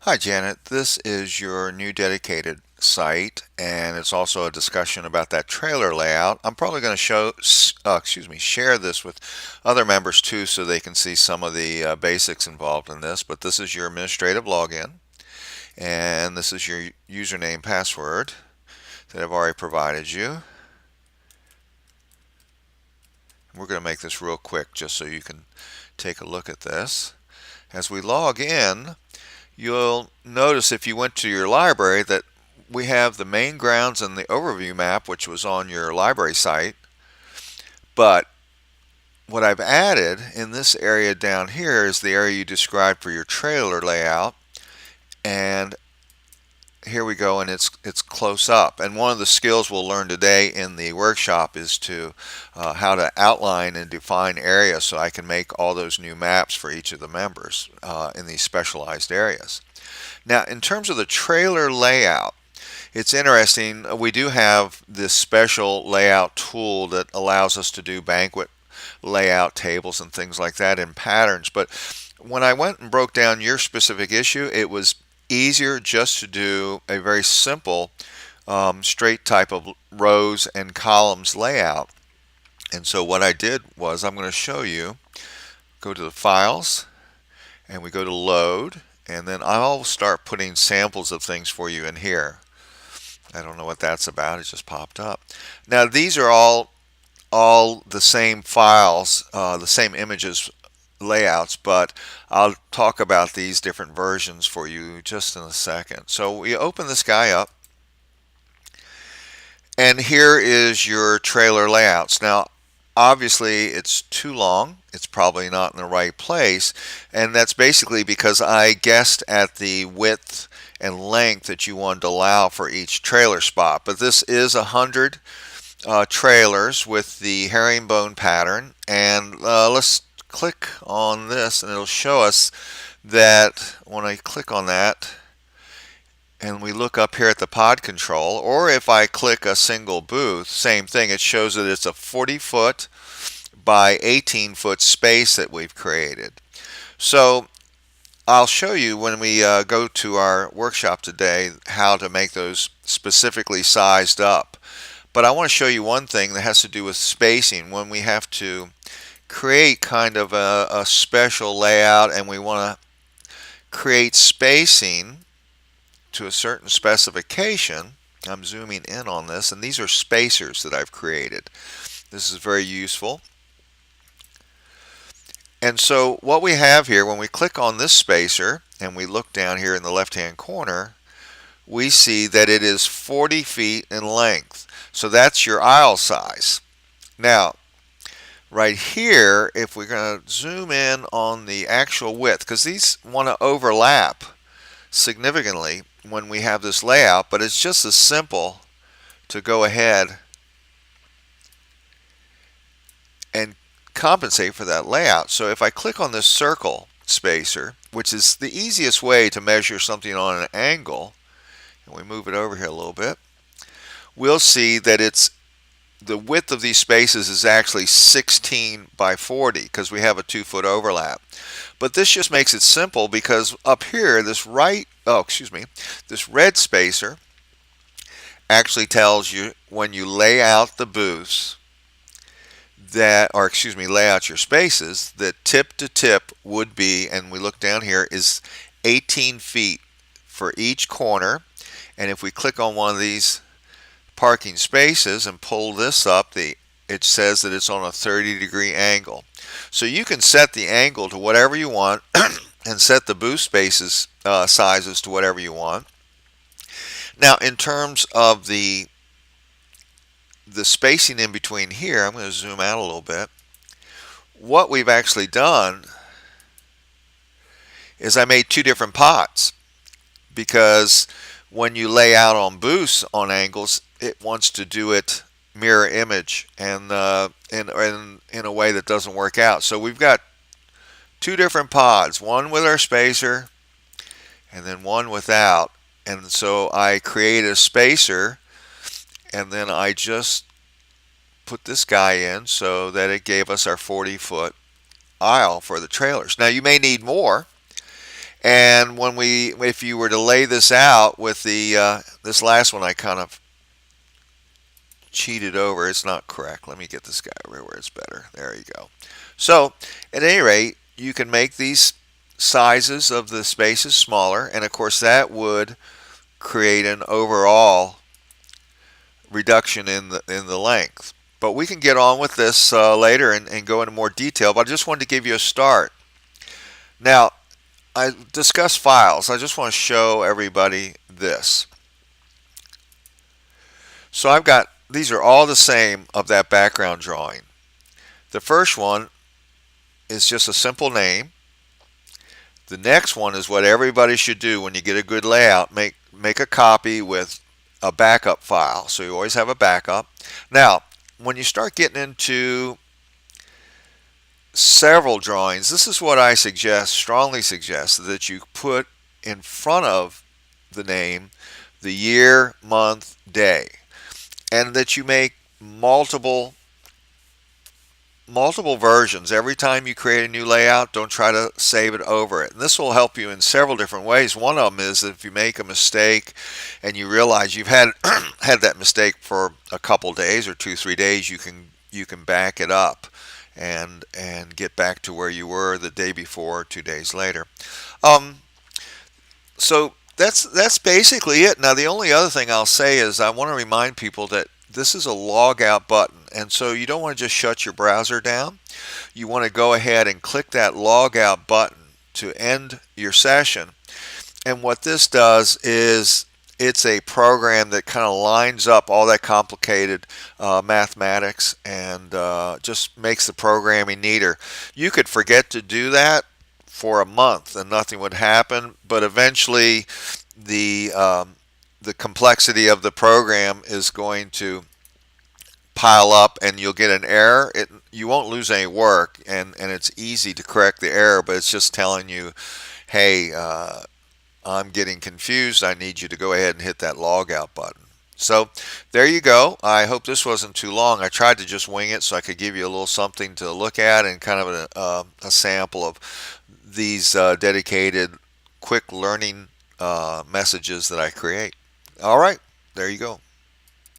Hi Janet, this is your new dedicated site and it's also a discussion about that trailer layout. I'm probably going to share this with other members too so they can see some of the basics involved in this, but this is your administrative login and this is your username password that I've already provided you. We're going to make this real quick just so you can take a look at this. As we log in, you'll notice if you went to your library that we have the main grounds and the overview map, which was on your library site. But what I've added in this area down here is the area you described for your trailer layout. And here we go, and it's close up. And one of the skills we'll learn today in the workshop is to how to outline and define areas so I can make all those new maps for each of the members in these specialized areas. Now, in terms of the trailer layout, it's interesting. We do have this special layout tool that allows us to do banquet layout tables and things like that in patterns. But when I went and broke down your specific issue, it was easier just to do a very simple straight type of rows and columns layout. And so what I did was I'm going to show you, go to the files and we go to load, and then I'll start putting samples of things for you in here. I don't know what that's about, it just popped up. Now these are all the same files, the same images layouts, but I'll talk about these different versions for you just in a second. So we open this guy up, and here is your trailer layouts. Now obviously it's too long, it's probably not in the right place, and that's basically because I guessed at the width and length that you wanted to allow for each trailer spot. But this is 100 trailers with the herringbone pattern, and let's click on this and it'll show us that when I click on that and we look up here at the pod control, or if I click a single booth, same thing, it shows that it's a 40-foot by 18-foot space that we've created. So I'll show you when we go to our workshop today how to make those specifically sized up. But I want to show you one thing that has to do with spacing. When we have to create kind of a special layout and we want to create spacing to a certain specification, I'm zooming in on this, and these are spacers that I've created. This is very useful. And so what we have here, when we click on this spacer and we look down here in the left hand corner, we see that it is 40 feet in length. So that's your aisle size. Now right here, if we're going to zoom in on the actual width, because these want to overlap significantly when we have this layout, but it's just as simple to go ahead and compensate for that layout. So if I click on this circle spacer, which is the easiest way to measure something on an angle, and we move it over here a little bit, we'll see that the width of these spaces is actually 16 by 40 because we have a 2-foot overlap. But this just makes it simple because up here, this red spacer actually tells you when you lay out the booths lay out your spaces, that tip to tip would be, and we look down here, is 18 feet for each corner. And if we click on one of these parking spaces and pull this up, it says that it's on a 30-degree angle. So you can set the angle to whatever you want and set the booth spaces sizes to whatever you want. Now in terms of the spacing in between here, I'm going to zoom out a little bit. What we've actually done is I made two different pots, because when you lay out on booths on angles, it wants to do it mirror image and in a way that doesn't work out. So we've got two different pods, one with our spacer and then one without. And so I created a spacer and then I just put this guy in so that it gave us our 40-foot aisle for the trailers. Now you may need more, And if you were to lay this out with this last one, I kind of cheated over. It's not correct. Let me get this guy over where it's better. There you go. So, at any rate, you can make these sizes of the spaces smaller, and of course that would create an overall reduction in the length. But we can get on with this later and go into more detail. But I just wanted to give you a start. Now, I discussed files. I just want to show everybody this. So I've got, these are all the same of that background drawing. The first one is just a simple name. The next one is what everybody should do when you get a good layout. Make a copy with a backup file. So you always have a backup. Now, when you start getting into several drawings, this is what I suggest, strongly suggest, that you put in front of the name the year, month, day, and that you make multiple versions. Every time you create a new layout, don't try to save it over it. And this will help you in several different ways. One of them is if you make a mistake and you realize you've had had that mistake for a couple days or 2-3 days, you can back it up and get back to where you were the day before, 2 days later. Um, so that's basically it. Now the only other thing I'll say is I want to remind people that this is a log out button, and so you don't want to just shut your browser down. You want to go ahead and click that log out button to end your session. And what this does is it's a program that kind of lines up all that complicated mathematics and just makes the programming neater. You could forget to do that for a month and nothing would happen, but eventually the complexity of the program is going to pile up and you'll get an error. You won't lose any work, and it's easy to correct the error, but it's just telling you, hey, I'm getting confused. I need you to go ahead and hit that log out button. So there you go. I hope this wasn't too long. I tried to just wing it so I could give you a little something to look at and kind of a sample of these dedicated quick learning messages that I create. All right, there you go.